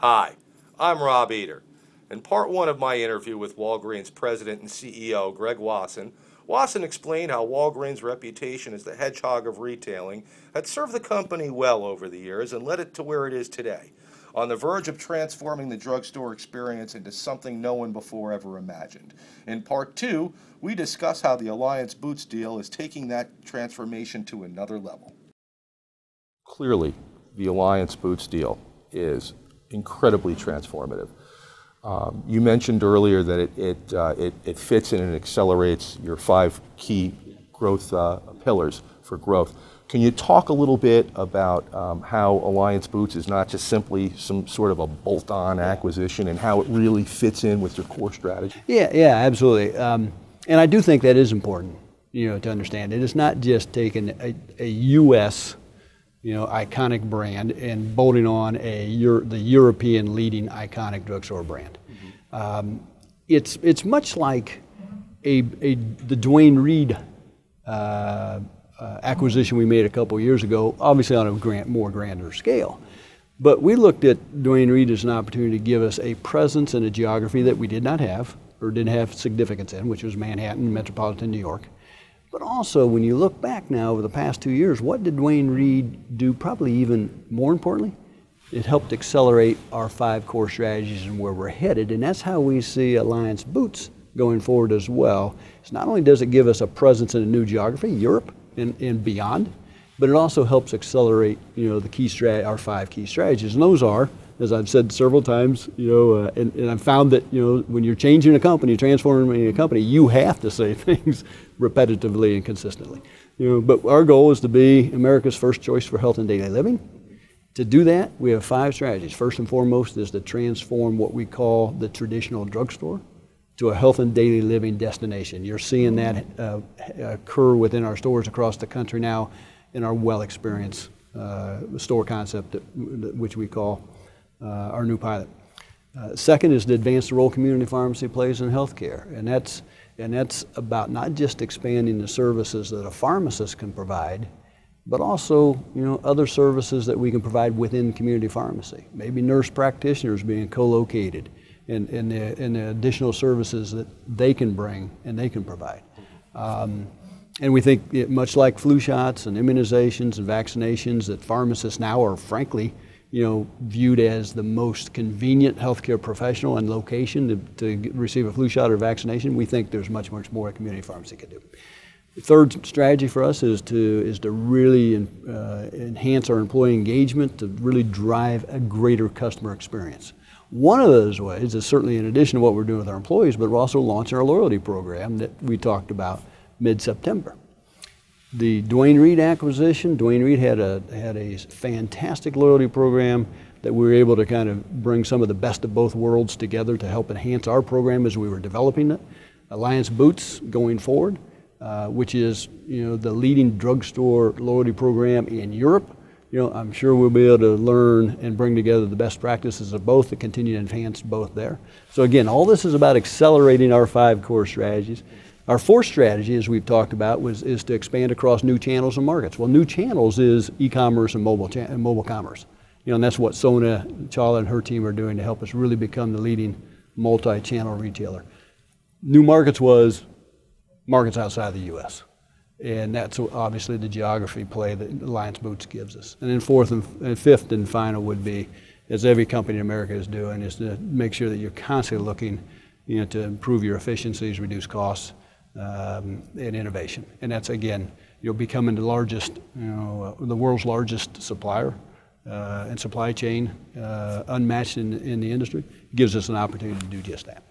Hi, I'm Rob Eder. In part one of my interview with Walgreens President and CEO Greg Wasson, Wasson explained how Walgreens' reputation as the hedgehog of retailing had served the company well over the years and led it to where it is today, on the verge of transforming the drugstore experience into something no one before ever imagined. In part two, we discuss how the Alliance Boots deal is taking that transformation to another level. Clearly, the Alliance Boots deal is incredibly transformative. You mentioned earlier that it fits in and accelerates your 5 key growth pillars for growth. Can you talk a little bit about how Alliance Boots is not just simply some sort of a bolt-on acquisition and how it really fits in with your core strategy? Yeah, absolutely. And I do think that is important, to understand. It is not just taking a U.S. iconic brand and bolting on the European leading iconic drugstore brand. Mm-hmm. It's much like the Duane Reade acquisition we made a couple years ago, obviously on a more grander scale. But we looked at Duane Reade as an opportunity to give us a presence in a geography that we did not have or didn't have significance in, which was Manhattan, metropolitan New York. But also, when you look back now over the past 2 years, what did Duane Reade do probably even more importantly? It helped accelerate our 5 core strategies and where we're headed, and that's how we see Alliance Boots going forward as well. So not only does it give us a presence in a new geography, Europe and beyond, but it also helps accelerate, our 5 key strategies. And those are, as I've said several times, and I've found that, when you're changing a company, transforming a company, you have to say things repetitively and consistently. But our goal is to be America's first choice for health and daily living. To do that, we have 5 strategies. First and foremost is to transform what we call the traditional drugstore to a health and daily living destination. You're seeing that occur within our stores across the country now in our well-experienced store concept, which we call our new pilot. Second is to advance the role community pharmacy plays in healthcare, and that's about not just expanding the services that a pharmacist can provide, but also other services that we can provide within community pharmacy. Maybe nurse practitioners being co-located, and the additional services that they can bring and they can provide. And we think, much like flu shots and immunizations and vaccinations, that pharmacists now are frankly viewed as the most convenient healthcare professional and location to receive a flu shot or vaccination. We think there's much more a community pharmacy can do. The third strategy for us is to really enhance our employee engagement, to really drive a greater customer experience. One of those ways is certainly, in addition to what we're doing with our employees, but we're also launching our loyalty program that we talked about mid-September. The Duane Reade acquisition, Duane Reade had a fantastic loyalty program that we were able to kind of bring some of the best of both worlds together to help enhance our program as we were developing it. Alliance Boots going forward, which is the leading drugstore loyalty program in Europe. I'm sure we'll be able to learn and bring together the best practices of both to continue to enhance both there. So again, all this is about accelerating our 5 core strategies. Our 4th strategy, as we've talked about, is to expand across new channels and markets. Well, new channels is e-commerce and mobile commerce. And that's what Sona Chawla and her team are doing to help us really become the leading multi-channel retailer. New markets was markets outside the U.S. And that's obviously the geography play that Alliance Boots gives us. And then 5th and final would be, as every company in America is doing, is to make sure that you're constantly looking to improve your efficiencies, reduce costs, and innovation. And that's, again, becoming the world's largest supplier and supply chain, unmatched in the industry, gives us an opportunity to do just that.